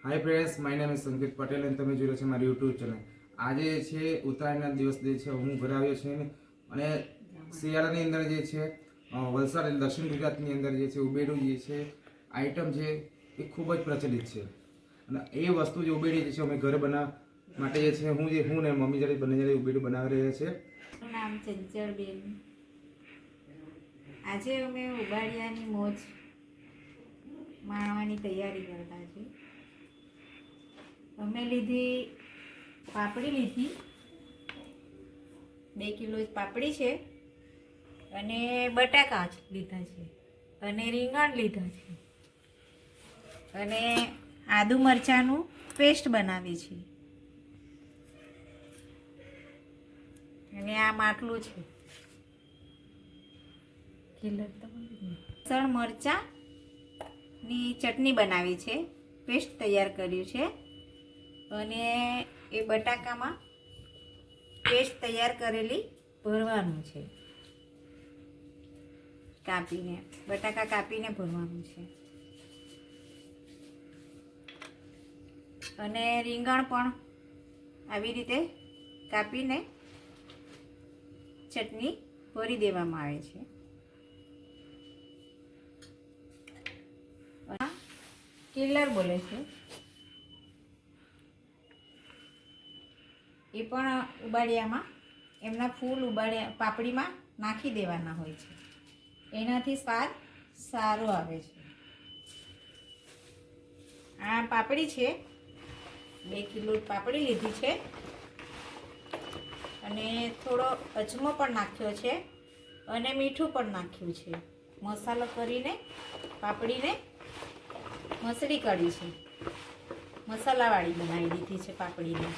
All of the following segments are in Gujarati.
Hi friends, my name is Sanket Patel અને તમે જોઈ રહ્યા છો મારી યુટ્યુબ ચેનલ. આજે છે ઉત્તરાયણના દિવસ જે છે હું ઘરે આવ્યો છું અને શિયાળાની અંદર જે છે વલસાડ દક્ષિણ ગુજરાતની અંદર જે છે ઉબેડું જે છે આઈટમ છે એ ખૂબ જ પ્રચલિત છે. અને એ વસ્તુ જે ઉબેડી જે છે અમે ઘરે બનાવવા માટે જે છે હું ને મમ્મી જ્યારે બંને જ્યારે ઉબેડું બનાવી રહ્યા છે. નામ ચંચળબેન. આજે અમે ઉબાડિયાની મોજ માણવાની તૈયારી કરતા છીએ. અમે પાપડી લીધી 2 કિલો પાપડી છે અને બટાકા લીધા છે અને રીંગણ લીધા છે અને આદુ મરચાંનું પેસ્ટ બનાવી છે અને આ માટલું છે. લસણ મરચાંની ચટણી બનાવી છે, પેસ્ટ તૈયાર કર્યું છે અને એ બટાકામાં પેસ્ટ તૈયાર કરેલી ભરવાનું છે. બટાકા કાપીને ભરવાનું છે અને રીંગણ પણ આવી રીતે કાપીને ચટણી ભરી દેવામાં આવે છે. કિલર બોલે છે, એ પણ ઉબાડિયામાં એમના ફૂલ પાપડીમાં નાખી દેવાના હોય છે, એનાથી સ્વાદ સારો આવે છે. આ પાપડી છે, 2 કિલો પાપડી લીધી છે અને થોડો અજમો પણ નાખ્યો છે અને મીઠું પણ નાખ્યું છે. મસાલો કરીને પાપડીને મસળી કાઢી છે, મસાલાવાળી બનાવી દીધી છે પાપડીને.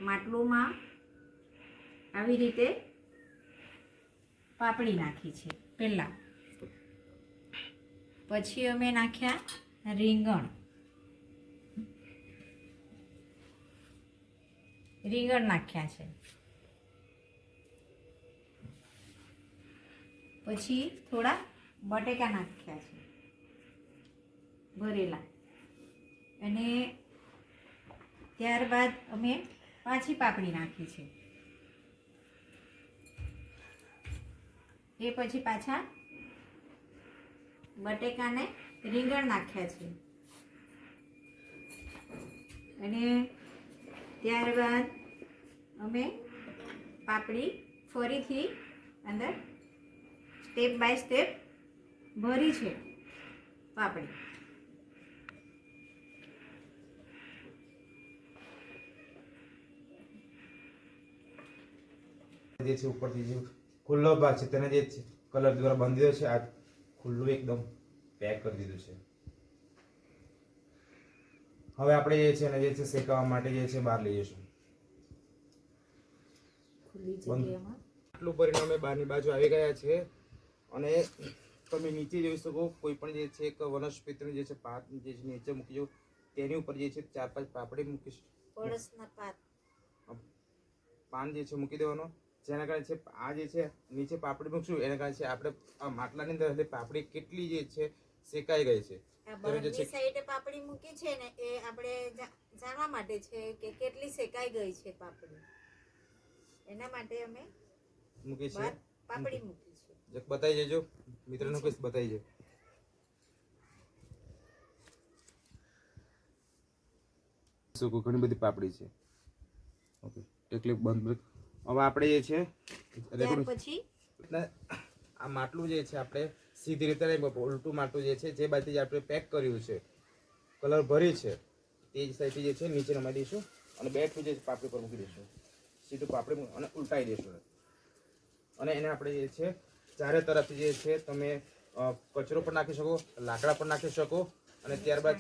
માટલુંમાં આવી રીતે પાપડી નાખી છે પહેલાં, પછી અમે નાખ્યા રીંગણ નાખ્યા છે, પછી થોડા બટેકા નાખ્યા છે ભરેલા અને ત્યારબાદ અમે પાછી પાપડી નાખી છે. એ પછી પાછા બટેકાને રીંગણ નાખ્યા છે અને ત્યારબાદ અમે પાપડી ફરીથી અંદર સ્ટેપ બાય સ્ટેપ ભરી છે પાપડી. જે છે ઉપરથી જે ખુલ્લો ભાગ છે તેને જે કલર દ્વારા બાંધી દીધો છે. આ ખુલ્લું એકદમ પેક કરી દીધું છે. હવે આપણે જે છે એને જે છે શેકાવા માટે જે છે બહાર લઈ જઈશું. આટલું ભરીને અમે બહારની બાજુ આવી ગયા છે અને તમે નીચે જોઈ શકો કોઈ પણ જે છે એક વનસ્પતિનું જે છે પાત જે નીચે મૂકી તેની ઉપર જે છે 4-5 પાપડી મૂકીશ. પાન જે છે મૂકી દેવાનો, જેના કારણે છે આ જે છે નીચે પાપડી મૂકશું એના કારણે છે આપણે આ માટલાની અંદર પાપડી કેટલી જે છે શેકાઈ ગઈ છે. બહારની સાઈડે પાપડી મૂકી છે ને એ આપણે જાણવા માટે છે કે કેટલી શેકાઈ ગઈ છે પાપડી, એના માટે અમે મૂકી છે પાપડી મૂકી છે. જક બતાવી દેજો મિત્રોને, કઈ બતાવી દેજો. શું ઘણી બધી પાપડી છે. ઓકે, એટલે બંધ. હવે આપણે જે છે પછી આ માટલું જે છે આપણે સીધી રીતે ઉલટું માટલું જે છે જે બાજુથી આપણે પેક કર્યું છે, કલર ભરી છે, તે જ સાઈડથી જે છે નીચે નમાઈ દઈશું અને બેઠું જે પાપડી પર મૂકી દઈશું. સીધું પાપડી અને ઉલટાઈ દઈશું અને એને આપણે જે છે ચારે તરફથી જે છે તમે કચરો પણ નાખી શકો, લાકડા પણ નાખી શકો અને ત્યારબાદ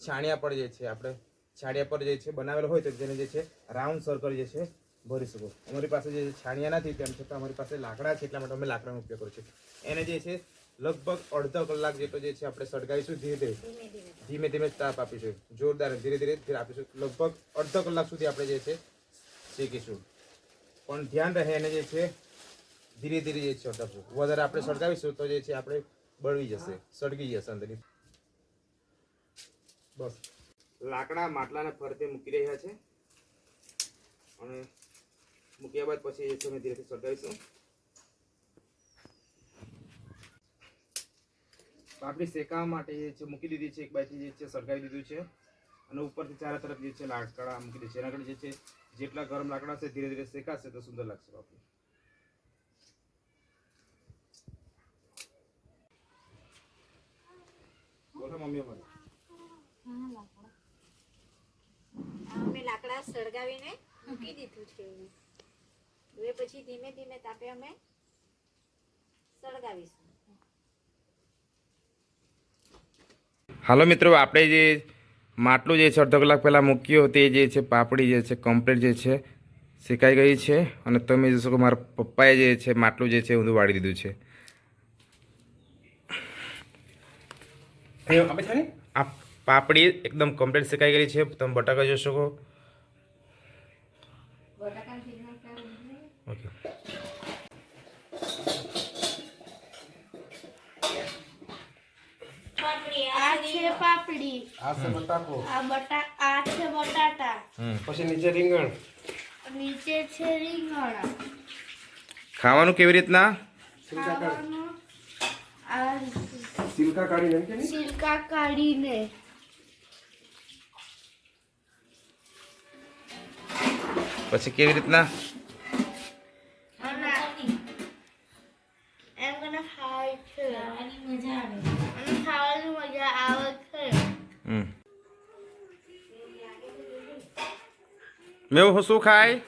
છાણિયા પર જે છે આપણે છાણિયા પર જે છે બનાવેલો હોય તો જેને જે છે રાઉન્ડ સર્કલ જે છે ભરી શકો. અમારી પાસે જે છાણિયા નથી તેમ છતાં અમારી પાસે લાકડા છે, એટલા માટે અમે લાકડાનો ઉપયોગ કરીએ છીએ. એને જે છે લગભગ અડધો કલાક જેટલો જે છે આપણે સળગાવીશું ધીરે ધીરે ધીમે ધીમે ધીમે ધીમે તાપ આપીશું જોરદાર ધીરે ધીરે ધીરે આપીશું લગભગ અડધો કલાક સુધી આપણે જે છે શેકીશું પણ ધ્યાન રહે એને જે છે ધીરે ધીરે જે છે સળગાવશું વધારે આપણે સળગાવીશું તો જે છે આપણે બળવી જશે સળગી જશે અંદરથી બસ લાકડા માટલાને ફરતે મૂકી રહ્યા છે અને મૂક્યા બાદ પછી જે છે અમે ધીરેથી સળગાવીશું પાપડી શેકાવા માટે જે છે મૂકી દીધી છે એક બાજુથી જે છે સળગાવી દીધું છે અને ઉપરથી ચારે તરફ જે છે લાકડા મૂકી દીધી છે એના આગળ જે છે જેટલા ગરમ લાકડા છે ધીરે ધીરે શેકાશે તો સુંદર લાગશે પાપડી બોલો મમ્મી અમારે અમે લાકડા સળગાવીને મૂકી દીધું છે હવે પછી ધીમે ધીમે તાપે અમે સળગાવીશું હાલો મિત્રો આપણે જે માટલું જે છે અડધો કલાક પહેલાં મૂક્યું તે જે છે પાપડી જે છે કમ્પ્લીટ જે છે શેકાઈ ગઈ છે અને તમે જોશો કે મારા પપ્પાએ જે છે માટલું જે છે ઊંધું વાળી દીધું છે આ પાપડી એકદમ કમ્પ્લીટ શેકાઈ ગઈ છે તમે બટાકા જોઈ શકો ઓકે આ છે પાપડી આ છે બટાકો આ છે બટાટા પછી નીચે રીંગણ નીચે છે રીંગણ ખાવાનું કેવી રીતના ખાવાનું આ રીતે. સિલકા કાઢીને એમ કે નહીં? સિરકા કાઢીને પછી કેવી રીતના અને એમ કરીને ખાય છે ખાવાની મજા આવે અને ખાવાની મજા આવે છે મેં શું ખાય